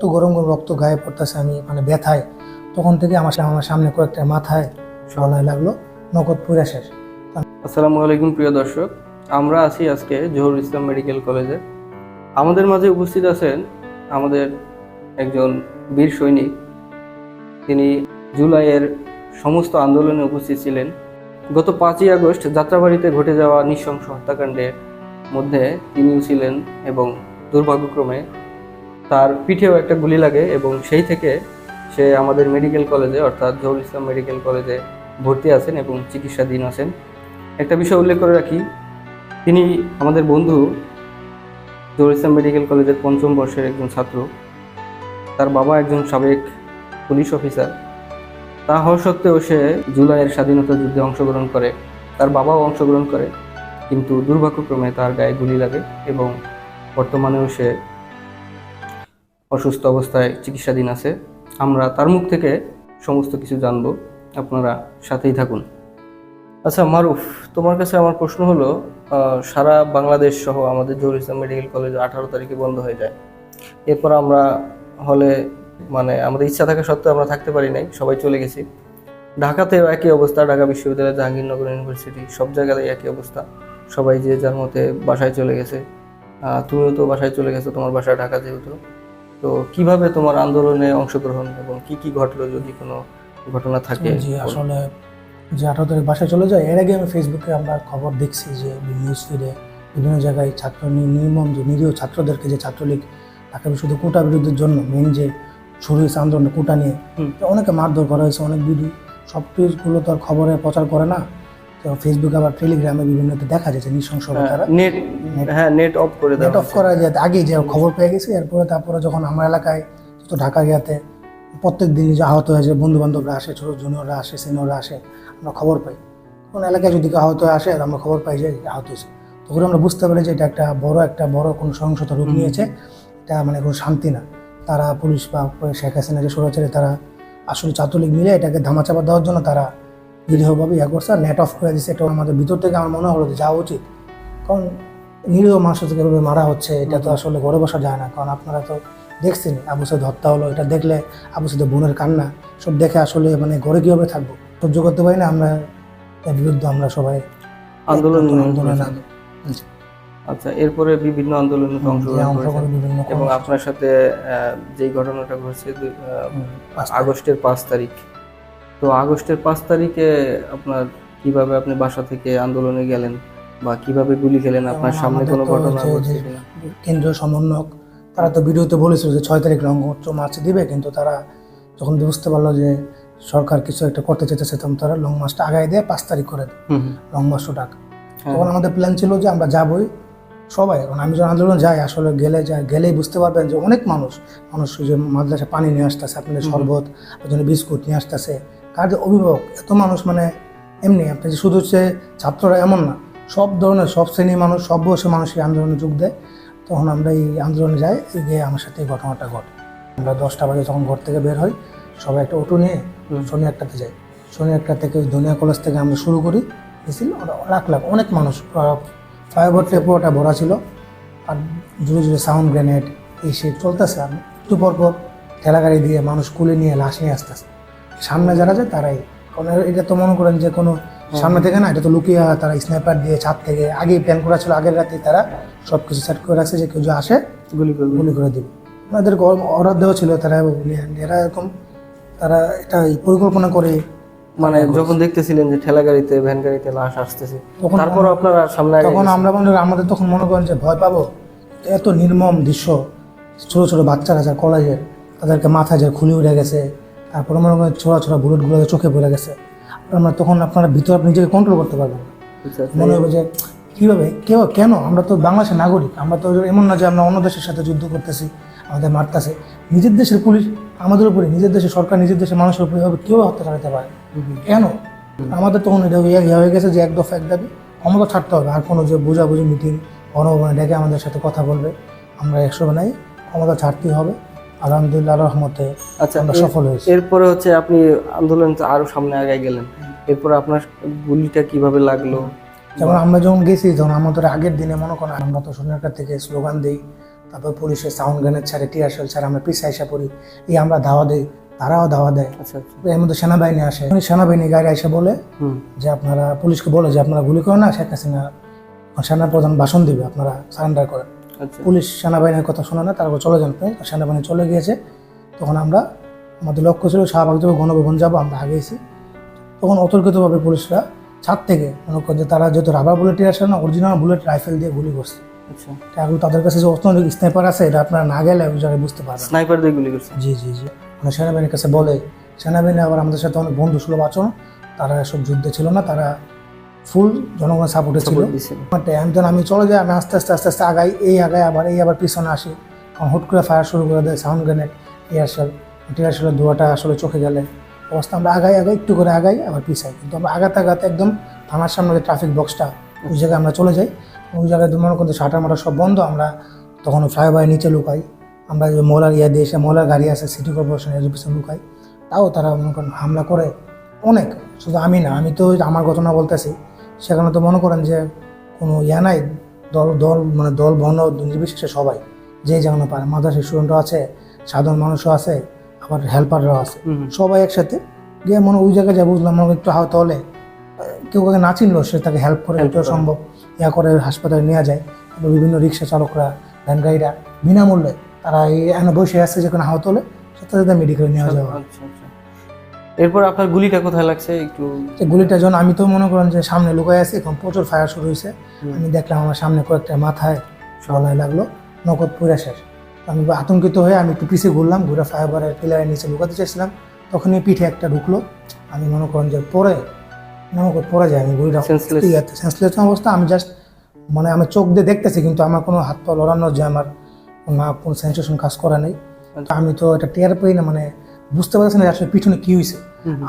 তো গরম গরম রক্ত গায়ে পড়তেছে, আমি মানে ব্যথায় তখন থেকে আমার সামনে কয়েকটা মাথায় সরানো লাগলো, নগদ পুরা শেষ। আসসালামু আলাইকুম প্রিয় দর্শক, আমরা আছি আজকে জহুরুল ইসলাম মেডিকেল কলেজে। আমাদের মাঝে উপস্থিত আছেন আমাদের একজন বীর সৈনিক। তিনি জুলাইয়ের সমস্ত আন্দোলনে উপস্থিত ছিলেন। গত 5ই আগস্ট যাত্রাবাড়িতে ঘটে যাওয়া নৃশংস হত্যাকাণ্ডের মধ্যে তিনিও ছিলেন এবং দুর্ভাগ্যক্রমে তার পিঠেও একটা গুলি লাগে এবং সেই থেকে সে আমাদের মেডিকেল কলেজে অর্থাৎ জহুরুল ইসলাম মেডিকেল কলেজে ভর্তি আছেন এবং চিকিৎসাধীন আছেন। একটা বিষয় উল্লেখ করে রাখি, তিনি আমাদের বন্ধু, জহুরুল ইসলাম মেডিকেল কলেজের 5ম বর্ষের একজন ছাত্র। তার বাবা একজন সাবেক পুলিশ অফিসার। তা হওয়া সত্ত্বেও সে জুলাইয়ের স্বাধীনতা যুদ্ধে অংশগ্রহণ করে, তার বাবাও অংশগ্রহণ করে, কিন্তু দুর্ভাগ্যক্রমে তার গায়ে গুলি লাগে এবং বর্তমানেও সে অসুস্থ অবস্থায় চিকিৎসাধীন আছে। আমরা তার মুখ থেকে সমস্ত কিছু জানবো, আপনারা সাথেই থাকুন। আচ্ছা মারুফ, তোমার কাছে আমার প্রশ্ন হলো, সারা বাংলাদেশ সহ আমাদের জহুরুল ইসলাম মেডিকেল কলেজ 18 তারিখে বন্ধ হয়ে যায়। এরপর আমরা হলে মানে আমাদের ইচ্ছা থাকা সত্ত্বেও আমরা থাকতে পারি নাই, সবাই চলে গেছি। ঢাকাতেও একই অবস্থা, ঢাকা বিশ্ববিদ্যালয়, জাহাঙ্গীরনগর ইউনিভার্সিটি, সব জায়গায় একই অবস্থা। সবাই যে যার মতে বাসায় চলে গেছে। তুমিও তো বাসায় চলে গেছো, তোমার বাসা ঢাকা যেহেতু। তো কিভাবে তোমার আন্দোলনে অংশগ্রহণ এবং কি কি ঘটলো, যদি কোনো ঘটনা থাকে? জি, আসলে যে 18 তারিখ বাসায় চলে যায়, এর আগে আমি ফেসবুকে আমরা খবর দেখছি যে নিউজ ফিডে বিভিন্ন জায়গায় ছাত্র নির্মম যে নিরীহ ছাত্রদেরকে, যে ছাত্রলীগ তাকে শুধু কোটা বিরোধের জন্য মেন যে শুরু হয়েছে আন্দোলন কোটা নিয়ে, অনেকে মারধর করা হয়েছে, অনেক ভিডিও সব পেজগুলো তো আর খবরে প্রচার করে না। তো ফেসবুক আবার টেলিগ্রামে বিভিন্নতে দেখা যাচ্ছে নৃশংসভাবে তারা নেট অফ করে নেট অফ করা যায়। আগে যে খবর পেয়ে গেছি, এরপরে তারপরে যখন আমার এলাকায় তো ঢাকা গিয়াতে প্রত্যেক দিনই যে আহত হয়েছে, বন্ধু বান্ধবরা আসে, ছোটো জুনিয়ররা আসে, সিনিয়ররা আসে, আমরা খবর পাই। কোন এলাকায় যদি কেউ আহত হয়ে আসে, আমরা খবর পাই যে আহত হয়েছে, তখন আমরা বুঝতে পারি যে এটা একটা বড় কোনো সহিংসতা রূপ নিয়েছে। এটা মানে কোনো শান্তি না। তারা পুলিশ বা শেখ হাসিনা যে স্বৈরাচারী, তারা আসলে ছাত্রলীগ মিলে এটাকে ধামাচাপা দেওয়ার জন্য তারা নিরীহভাবে করছে, আর নেট অফ করে দিচ্ছে। এটা আমাদের ভিতর থেকে আমার মনে হলো যে যাওয়া উচিত, কারণ নিরীহ মানুষকে এভাবে মারা হচ্ছে, এটা তো আসলে ঘরে বসা যায় না। কারণ আপনারা তো দেখছেন আবু সাইদ হত্যা হলো, এটা দেখলে আবু সাইদের বোনের কান্না সব দেখে আসলে মানে ঘরে কীভাবে থাকবো, সহ্য করতে পারি না। আমরা এর বিরুদ্ধে আমরা সবাই আন্দোলন। জি। আচ্ছা, এরপরে বিভিন্ন আন্দোলনে অংশগ্রহণ করেছেন এবং আপনার সাথে যেই ঘটনাটা ঘটছে আগস্টের 5 তারিখ। তো আগস্টের 5 তারিখে আপনার কিভাবে আপনি বাসা থেকে আন্দোলনে গেলেন বা কিভাবে গুলি খেলেন? আপনার সামনে কোনো ঘটনা ঘটছে কিনা? কেন্দ্রীয় সমন্বয়ক তারা তো ভিডিওতে বলেছিল যে 6 তারিখ লং মার্চ দিবে, কিন্তু তারা যখন বুঝতে পারলো যে সরকার কিছু একটা করতে চেয়েছে, তখন তারা লং মার্চটা আগায় দিয়ে 5 তারিখ করে দেয়, লং মার্চও ডাক। তখন আমাদের প্ল্যান ছিল যে আমরা যাবই সবাই। এখন আমি যখন আন্দোলন যাই, আসলে গেলেই বুঝতে পারবেন যে অনেক মানুষ যে মাদ্রাসা পানি নিয়ে আসতেছে, আপনাদের শরবত, আপনার বিস্কুট নিয়ে আসতেছে, কার যে অভিভাবক, এত মানুষ, মানে এমনি আপনি যে শুধু হচ্ছে ছাত্ররা এমন না, সব ধরনের সব শ্রেণীর মানুষ, সব বয়সের মানুষ এই আন্দোলনে যোগ দেয়। তখন আমরা এই আন্দোলনে যাই, গিয়ে আমার সাথে এই ঘটনাটা ঘটে। আমরা 10টা বাজে যখন ঘর থেকে বের হই, সবাই একটা অটো নিয়ে শনি একটাতে যাই। শনি একটা থেকে ধনিয়া কলেজ থেকে আমরা শুরু করি মিছিল। লাখ অনেক মানুষ, ফ্লাইওভারটা পুরোটা ভরা ছিল, আর জোরে জোরে সাউন্ড গ্রেনেড এই সে চলতেছে। আর একটু পরপর ঠেলাগাড়ি দিয়ে মানুষ কুলে নিয়ে লাশ নিয়ে আসতেছে। সামনে যারা যায় তারাই, কারণ এটা তো মনে করেন যে কোনো সামনে থেকে না, এটা তো লুকিয়ে তারা স্নাইপার দিয়ে ছাদ থেকে আগেই প্ল্যান করা ছিল, আগের রাতে তারা সব কিছু সেট করে রাখছে যে কেউ যে আসে গুলি করে দিবে। ওনাদেরকে অর্ডার দেওয়া ছিল, তারা এরা এরকম তারা এটা পরিকল্পনা করে, মানে যখন দেখতেছিলেন যে ঠেলা গাড়িতে ভ্যান গাড়িতে লাশ আসতেছে, তারপর আপনারা সামনে তখন আমাদের তখন মনে করেন যে ভয় পাবো, এত নির্মম দৃশ্য। ছোটো ছোটো বাচ্চারা যারা কলেজের, তাদেরকে মাথায় যে খুলি উঠে গেছে, তারপরে মনে করেন ছোড়া বুলেটগুলো চোখে পড়ে গেছে। আপনারা তখন আপনারা ভিতরে আপনি নিজেকে কন্ট্রোল করতে পারবেন। মনে হবে যে কীভাবে কেন, আমরা তো বাংলাদেশের নাগরিক, আমরা তো এমন না যে আমরা অন্য দেশের সাথে যুদ্ধ করতেছি, আমাদের মারতেছে। নিজের দেশের পুলিশ আমাদের উপরে, নিজের দেশের সরকার নিজের দেশের মানুষের উপরে এভাবে কীভাবে হত্যা চালাতে পারে? কেন? আমাদের তখন এটা হয়ে গেছে যে এক দফা এক দাবি, ক্ষমতা ছাড়তে হবে। আর কোনো যে বোঝাবুঝি মিটিং গণভবনে ডেকে আমাদের সাথে কথা বলবে, আমরা 100 নাই, ক্ষমতা ছাড়তেই হবে। আলহামদুলিল্লাহ রহমতে আমরা সফল হয়েছি। এরপরে হচ্ছে আপনি আন্দোলন আরো সামনে আগায় গেলেন, এরপর আপনার গুলিটা কিভাবে লাগলো? যেমন আমরা যখন গেছি, তখন আমাদের আগের দিনে মনে করেন আমরা তো সোনারকার থেকে স্লোগান দিই, তারপর পুলিশের সাউন্ড গানের ছাড়ে টিয়ার শেল ছাড়ে আমরা পিছিয়ে এসে পড়ি, এই আমরা ধাওয়া দিই, তারাও ধাওয়া দেয়। আচ্ছা আচ্ছা। এর মধ্যে সেনাবাহিনী আসে, সেনাবাহিনী গাড়ি এসে বলে যে আপনারা পুলিশকে বলে যে আপনারা গুলি করেন না, শেখ হাসিনা সেনাপ্রধান ভাষণ দিবে, আপনারা সারেন্ডার করেন। আচ্ছা। পুলিশ সেনাবাহিনীর কথা শোনে না, তারপর চলে যান। সেনাবাহিনী চলে গিয়েছে, তখন আমরা আমাদের লক্ষ্য ছিল শাহবাগ গণভবন যাবো, আমরা আগেছি। তখন অতর্কিতভাবে পুলিশরা ছাদ থেকে মনে করেন যে তারা যেহেতু রাবার বুলেট আসে না, অরিজিনাল বুলেট রাইফেল দিয়ে গুলি করছে। আচ্ছা। এখন তাদের কাছে যে অত্যাধুনিক স্নাইপার আছে, এটা আপনারা না গেলে ওই জায়গায় বুঝতে পারবেন। স্নাইপার দিয়ে গুলি করছে? জি জি জি। মানে সেনাবাহিনীর কাছে বলে, সেনাবাহিনী আবার আমাদের সাথে অনেক বন্ধু সুলভ আচরণ, তারা এসব যুদ্ধে ছিল না, তারা ফুল জনগণের সাপোর্টে ছিল। আমি চলে যাই, আমি আস্তে আস্তে আস্তে আস্তে আগাই, এই আগাই আবার পিছনে আসি, হুট করে ফায়ার শুরু করে দেয় সাউন্ড গ্রেনেড, টিয়ারশেলের ধোঁয়াটা আসলে চোখে গেলে অবস্থা আমরা আগাই একটু করে আগাই, আবার পিছাই। কিন্তু আমরা আগাতে একদম থানার সামনে যে ট্রাফিক বক্সটা, ওই জায়গায় আমরা চলে যাই। ওই জায়গায় মনে করতে শাটার মাটার সব বন্ধ, আমরা তখন ফ্লাইওভারের নিচে লুকাই। আমরা যে ময়লার দিয়ে এসে ময়লার গাড়ি আছে সিটি কর্পোরেশন, এর পিছনে লুকাই। তাও তারা মনে করেন হামলা করে অনেক। শুধু আমি না, আমি তো আমার ঘটনা বলতেছি, সেখানে তো মনে করেন যে কোনো নাই, দল বর্ণ নির্বিশেষে সবাই যে যেমন পারে, মাদ্রাসা স্টুডেন্টও আছে, সাধারণ মানুষও আছে, আবার হেল্পাররাও আছে, সবাই একসাথে গিয়ে মনে ওই জায়গায় যা বুঝলাম মনে একটু আহত হলে কেউ কাউকে না চিনলো সে তাকে হেল্প করে, যত সম্ভব করে হাসপাতালে নেওয়া যায়। তারপর বিভিন্ন রিক্সা চালকরা, ভ্যান গাড়িরা বিনামূল্যে তারা এখানে বসে আসছে, যেখানে আহত হলে সেটা মেডিকেলে নেওয়া যাওয়া। এরপর আপনার গুলিটা কোথায় লাগছে একটু? গুলিটা যখন আমি তো মনে করেন যে সামনে লুকাই আছি, এখন প্রচুর ফায়ার শুরু হয়েছে। আমি দেখলাম আমার সামনে কয়েকটা মাথায় সলায় লাগলো, নগদ পুরা শেষ। আমি আতঙ্কিত হয়ে আমি একটু পিছিয়ে ঘুরলাম, ঘুরে ফায়ারের পিলারের নিচে লুকাতে চাইছিলাম। তখনই পিঠে একটা ঢুকলো, আমি মনে করেন যে পরে যায়, আমি গুলিটা সেন্সলেস অবস্থা। আমি জাস্ট মানে আমি চোখ দিয়ে দেখতেছি, কিন্তু আমার কোনো হাত পা লড়ানোর যে আমার না কোনো সেন্সেশন কাজ করা নেই। আমি তো এটা টের পাই না, মানে বুঝতে পারছি না আসলে পিছনে কি হয়েছে।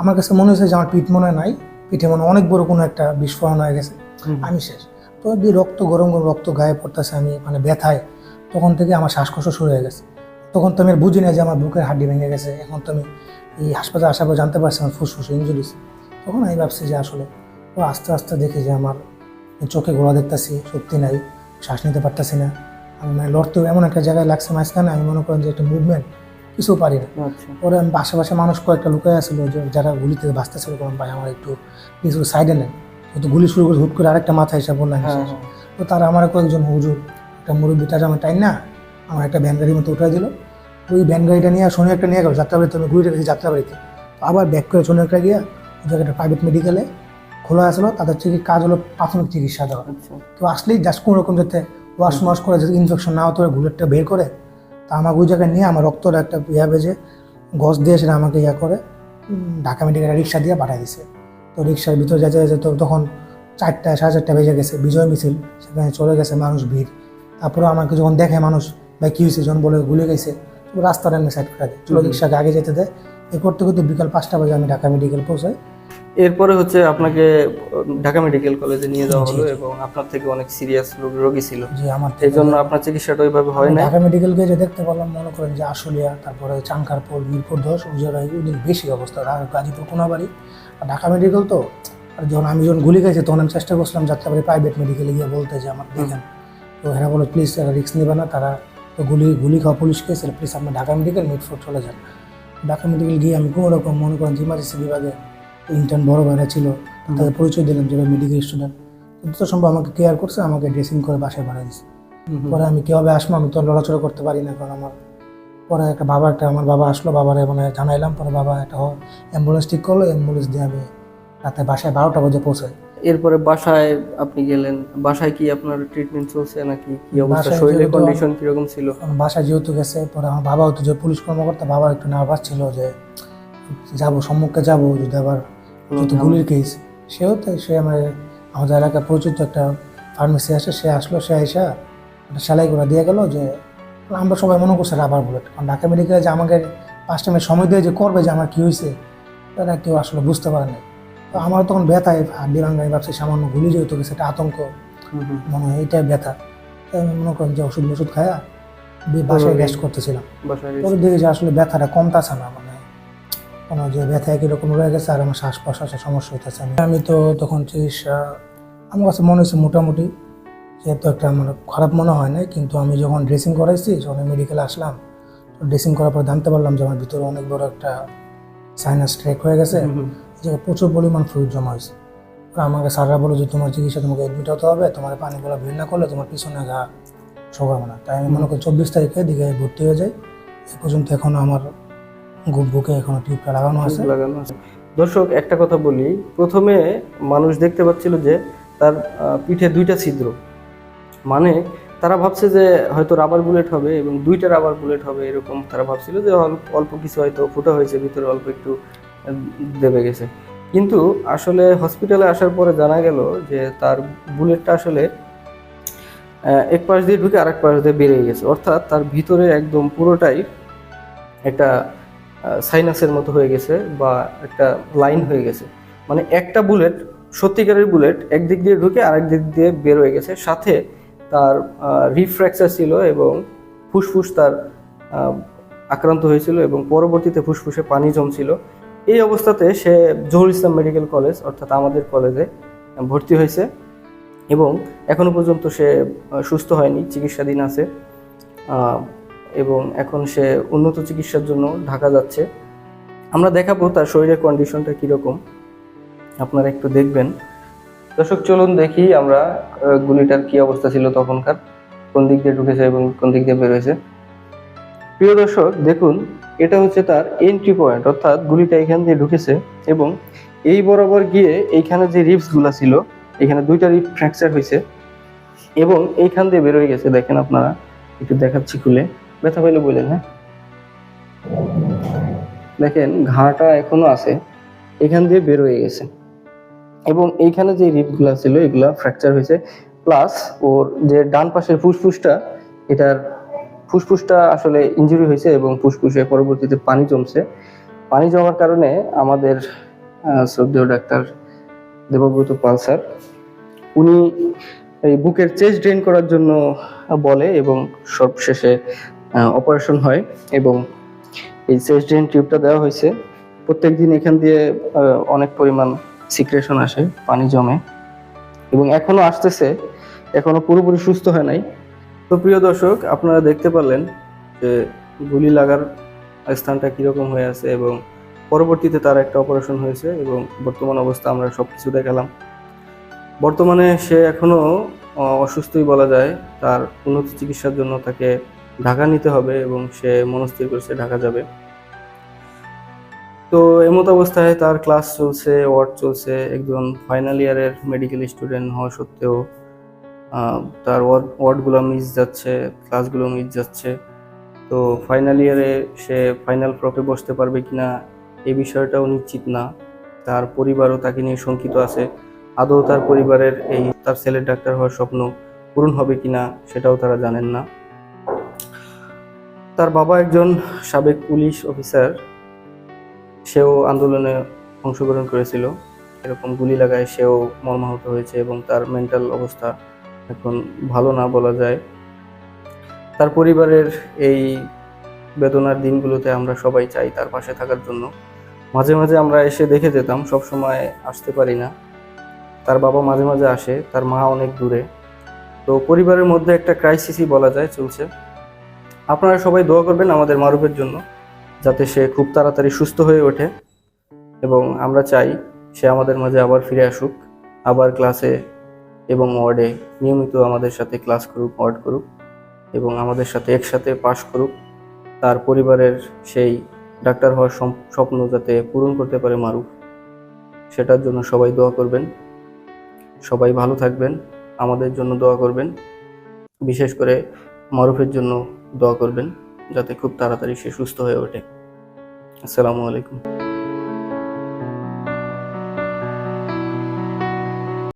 আমার কাছে মনে হয়েছে যে আমার পিঠ মনে নাই, পিঠে মনে অনেক বড় কোনো একটা বিস্ফোরণ হয়ে গেছে, আমি শেষ। তো দিয়ে গরম রক্ত গায়ে পড়তেছে, আমি মানে ব্যথায় তখন থেকে আমার শ্বাসকষ্ট শুরু হয়ে গেছে। তখন তো আমি বুঝি না যে আমার বুকের হাড্ডি ভেঙে গেছে। এখন তো আমি এই হাসপাতালে আসার পর জানতে পারছি আমার ফুসফুসে ইঞ্জুরিস। তখন আমি ভাবছি যে আসলে আস্তে আস্তে দেখি যে আমার চোখে গোড়া দেখতেছি, সত্যি নাই, শ্বাস নিতে পারতেছি না। আমি মানে লড়তেও এমন একটা জায়গায় লাগছে মাঝখানে, আমি মনে করেন যে একটা মুভমেন্ট কিছু পারি না। পরে আমি আশেপাশে মানুষ কয়েকটা লুকায় আসলো, যারা গুলিতে বাঁচতেছিল, বললাম ভাই আমার একটু কিছু সাইডে নেন, তো গুলি শুরু করে হুট করে আরেকটা মাথা হিসাব বললাম। তো তারা আমার কয়েকজন হুজুর, একটা মুরব্বী, তারা আমার টাইম না আমার একটা ভ্যান গাড়ির মতো উঠাই দিল। ওই ভ্যান গাড়িটা নিয়ে শনি একটা নিয়ে গেল যাত্রাবাড়িতে, আমি ঘুরে রেখেছি যাত্রাবাড়িতে। আবার ব্যাক করে শনি একটা গিয়ে ওই জায়গাটা প্রাইভেট মেডিকেলে খোলা আসলো, তাদের থেকে কাজ হলো প্রাথমিক চিকিৎসা দেওয়া। তো আসলেই জাস্ট কোনো রকম যাতে ওয়াশ করে যাতে ইনফেকশন না হতে বুলেটটা বের করে, তা আমার ওই জায়গায় নিয়ে আমার রক্তর একটা বেজে গজ দিয়ে সেটা আমাকে করে ঢাকা মেডিকেলে রিক্সা দিয়ে পাঠিয়ে দিছে। তো রিক্সার ভিতরে যেতে তখন 4টা 4:30 বেজে গেছে, বিজয় মিছিল, সেখানে চলে গেছে মানুষ ভিড়। তারপরে আমাকে যখন দেখে মানুষ ভাই কী হয়েছে, যখন বলে গুলি গেছে, রাস্তাটা আমি সাইড করে দিই, চলো রিক্সাকে আগে যেতে দেয়। এ করতে করতে বিকাল 5টা বাজে আমি ঢাকা মেডিকেল পৌঁছাই। এরপরে হচ্ছে আপনাকে ঢাকা মেডিকেল কলেজে নিয়ে যাওয়া হলো এবং আপনার থেকে অনেক সিরিয়াস রোগী ছিল, এই জন্য আপনার চিকিৎসাটা ওইভাবে হয় না। ঢাকা মেডিকেল গিয়ে দেখতে পারলাম মনে করেন যে আশুলিয়া, তারপরে চাঙ্কারপুল, মিরপুর 10 ওই জায়গায় ওদিন বেশি অবস্থা, গাজীপুর কোনাবাড়ি। আর ঢাকা মেডিকেল তো, আর আমি যখন গুলি খাইছি তখন আমি চেষ্টা করছিলাম যাত্রাবাড়ি প্রাইভেট মেডিকেলে গিয়ে বলতে যে আমার দেখেন। তো এরা বলো প্লিজ এরা রিস্ক নেবে না, তারা তো গুলি খাওয়া পুলিশ কেস, প্লিজ আপনার ঢাকা মেডিকেল মিটফোর্ড চলে যান। ঢাকা মেডিকেল গিয়ে আমি কোনো রকম মনে করেন ইমার্জেন্সি বিভাগে ইন্টার্ন বড় ভাইরা ছিল, তাদের পরিচয় দিলাম যে মেডিকেল স্টুডেন্ট। যত সম্ভব আমাকে কেয়ার করছে, আমাকে ড্রেসিং করে বাসায় বাড়াই দিচ্ছে। পরে আমি কীভাবে আসবো, আমি তো লড়াচড়া করতে পারি না, কারণ আমার পরে আমার বাবা আসলো, বাবারে মানে জানাইলাম। পরে বাবা একটা অ্যাম্বুলেন্স ঠিক করলো, অ্যাম্বুলেন্স দিয়ে আমি রাতে বাসায় 12টা বাজে পৌঁছাই। এরপরে বাসায় আপনি গেলেন, বাসায় কি আপনার ট্রিটমেন্ট চলছে নাকি কি অবস্থা, শরীরের কন্ডিশন কিরকম ছিল? বাসায় যেহেতু গেছে, পরে আমার বাবাও তো যে পুলিশ কর্মকর্তা, বাবা একটু নার্ভাস ছিল যে যাবো সম্মুখে যাবো যদি আবার যেহেতু গুলির কেস। সে আমাদের এলাকায় পরিচিত একটা ফার্মেসি আসে, সে আসলো, সে এসে একটা সেলাই করে দিয়ে গেলো যে আমরা সবাই মনে করছে রাবার বুলেট, কারণ ঢাকা মেডিকেলে যে আমাকে 5 টাইমের সময় দিয়ে যে করবে যে আমার কী হয়েছে তারা কেউ আসলে বুঝতে পারে না। তো আমার তখন ব্যথায় হাড্ডি ভাঙা, আমি ভাবছি সামান্য গুলি যেহেতু গেছে এটা আতঙ্ক, মনে হয় এইটাই ব্যথা। তাই আমি মনে করেন যে ওষুধ খায়া বাসায় রেস্ট করতেছিলাম। পরে দেখি যে আসলে ব্যথাটা কমতেছে না, মানে কোনো যে ব্যথা একই রকম রয়ে গেছে, আর আমার শ্বাস প্রশ্বাসের সমস্যা হইতেছে। আমি তো তখন চিকিৎসা আমার কাছে মনে হয়েছে মোটামুটি যেহেতু একটা আমার খারাপ মনে হয় না, কিন্তু আমি যখন ড্রেসিং করাইছি, যখন মেডিকেলে আসলাম, তো ড্রেসিং করার পর জানতে পারলাম যে আমার ভিতরে অনেক বড় একটা সাইনাস ট্র্যাক হয়ে গেছে, যে প্রচুর পরিমাণ ফ্লুইড জমা হয়েছে। আর আমাকে স্যাররা বলো যে তোমার চিকিৎসা, তোমাকে অ্যাডমিট হতে হবে, তোমার পানিগুলো বের না করলে তোমার পিছনে ঘা শোকাবে না। তাই আমি মনে করি 24 তারিখে দিকে ভর্তি হয়ে যাই। এই পর্যন্ত এখনো আমার বুকে এখনো টিউবটা লাগানো আছে। দর্শক, একটা কথা বলি, প্রথমে মানুষ দেখতে পাচ্ছিল যে তার পিঠে 2টা ছিদ্র, মানে তারা ভাবছে যে হয়তো রাবার বুলেট হবে এবং 2টা রাবার বুলেট হবে, এরকম তারা ভাবছিল যে অল্প কিছু হয়তো ফুটা হয়েছে, ভিতরে অল্প একটু দেবে গেছে। কিন্তু আসলে হসপিটালে আসার পরে জানা গেল যে তার বুলেটটা আসলে এক পাশ দিয়ে ঢুকে আরেক পাশ দিয়ে বেরিয়ে গেছে, অর্থাৎ তার ভিতরে একদম পুরোটাই একটা সাইনাসের মতো হয়ে গেছে বা একটা লাইন হয়ে গেছে। মানে একটা বুলেট, সত্যিকারের বুলেট, একদিক দিয়ে ঢুকে আরেক দিক দিয়ে বের হয়ে গেছে। সাথে তার রিব ফ্র্যাকচার ছিল এবং ফুসফুস তার আক্রান্ত হয়েছিল এবং পরবর্তীতে ফুসফুসে পানি জমছিল। এই অবস্থাতে সে জহুর ইসলাম মেডিকেল কলেজ, অর্থাৎ আমাদের কলেজে ভর্তি হয়েছে এবং এখনো পর্যন্ত সে সুস্থ হয়নি, চিকিৎসাধীন আছে এবং এখন সে উন্নত চিকিৎসার জন্য ঢাকা যাচ্ছে। আমরা দেখাবো তার শরীরের কন্ডিশনটা কীরকম, আপনারা একটু দেখবেন। দর্শক, চলুন দেখি আমরা গুলিটার কি অবস্থা ছিল তখনকার, কোন দিক দিয়ে ঢুকেছে এবং কোন দিক দিয়ে বের হয়েছে। প্রিয় দর্শক, দেখুন, এটা হচ্ছে তার এন্ট্রি পয়েন্ট, অর্থাৎ গুলিটা এখান দিয়ে ঢুকেছে এবং এই বরাবর গিয়ে এইখানে যে রিবসগুলো ছিল, এখানে 2টা রিব ফ্র্যাকচার হয়েছে এবং এইখান দিয়ে বের হয়ে গেছে। দেখেন, আপনারা একটু দেখাচ্ছি খুলে, ব্যথা পাইলে বললেন। হ্যাঁ, দেখেন ঘাটা এখনো আছে, এখান দিয়ে বের হয়ে গেছে এবং এইখানে যে রিবগুলা ছিল এগুলা ফ্র্যাকচার হয়েছে। প্লাস ওর যে ডান পাশের ফুসফুসটা, এটার ফুসফুসটা আসলে ইনজুরি হয়েছে এবং ফুসফুসে পরবর্তীতে পানি জমছে। পানি জমার কারণে আমাদের শ্রদ্ধেয় ডাক্তার দেবব্রত পাল স্যার, উনি এই বুকের চেস্ট ড্রেন করার জন্য বলে এবং সবশেষে অপারেশন হয় এবং এই চেস্ট ড্রেন টিউবটা দেওয়া হয়েছে। প্রত্যেকদিন এখান দিয়ে অনেক পরিমাণ সিক্রেশন আসে, পানি জমে এবং এখনো আসতেছে, এখনো পুরোপুরি সুস্থ হয় নাই। তো প্রিয় দর্শক, আপনারা দেখতে পারলেন যে গুলি লাগার স্থানটা কিরকম হয়ে আছে এবং পরবর্তীতে তার একটা অপারেশন হয়েছে এবং বর্তমান অবস্থা আমরা সবকিছু দেখালাম। বর্তমানে সে এখনো অসুস্থই বলা যায়। তার উন্নত চিকিৎসার জন্য তাকে ঢাকা নিতে হবে এবং সে মনস্থির করেছে ঢাকা যাবে। তো এমত অবস্থায় তার ক্লাস চলছে, ওয়ার্ড চলছে। একজন ফাইনাল ইয়ারের মেডিকেল স্টুডেন্ট হওয়া সত্ত্বেও তার ওয়ার্ডগুলো মিস যাচ্ছে, ক্লাসগুলো মিস যাচ্ছে। তো ফাইনাল ইয়ারে সে ফাইনাল প্রপে বসতে পারবে কিনা এই বিষয়টাও নিশ্চিত না। তার পরিবারও তাকে নিয়ে শঙ্কিত আছে। আদৌ তার পরিবারের এই তার ছেলের ডাক্তার হওয়ার স্বপ্ন পূরণ হবে কিনা সেটাও তারা জানেন না। তার বাবা একজন সাবেক পুলিশ অফিসার, সেও আন্দোলনে অংশগ্রহণ করেছিল। এরকম গুলি লাগায় সেও মর্মাহত হয়েছে এবং তার মেন্টাল অবস্থা এখন ভালো না বলা যায়। তার পরিবারের এই বেদনার দিনগুলোতে আমরা সবাই চাই তার পাশে থাকার জন্য। মাঝে মাঝে আমরা এসে দেখে যেতাম, সব সময় আসতে পারি না। তার বাবা মাঝে মাঝে আসে, তার মা অনেক দূরে। তো পরিবারের মধ্যে একটা ক্রাইসিসই বলা যায় চলছে। আপনারা সবাই দোয়া করবেন আমাদের মারুফের জন্য, যাতে সে খুব তাড়াতাড়ি সুস্থ হয়ে ওঠে এবং আমরা চাই সে আমাদের মাঝে আবার ফিরে আসুক, আবার ক্লাসে এবং ওয়ার্ডে নিয়মিত আমাদের সাথে ক্লাস করুক, ওয়ার্ড করুক এবং আমাদের সাথে একসাথে পাশ করুক। তার পরিবারের সেই ডাক্তার হওয়ার স্বপ্ন যাতে পূরণ করতে পারে মারুফ, সেটার জন্য সবাই দোয়া করবেন। সবাই ভালো থাকবেন, আমাদের জন্য দোয়া করবেন, বিশেষ করে মারুফের জন্য দোয়া করবেন যাতে খুব তাড়াতাড়ি সে সুস্থ হয়ে ওঠে। আসসালামু আলাইকুম।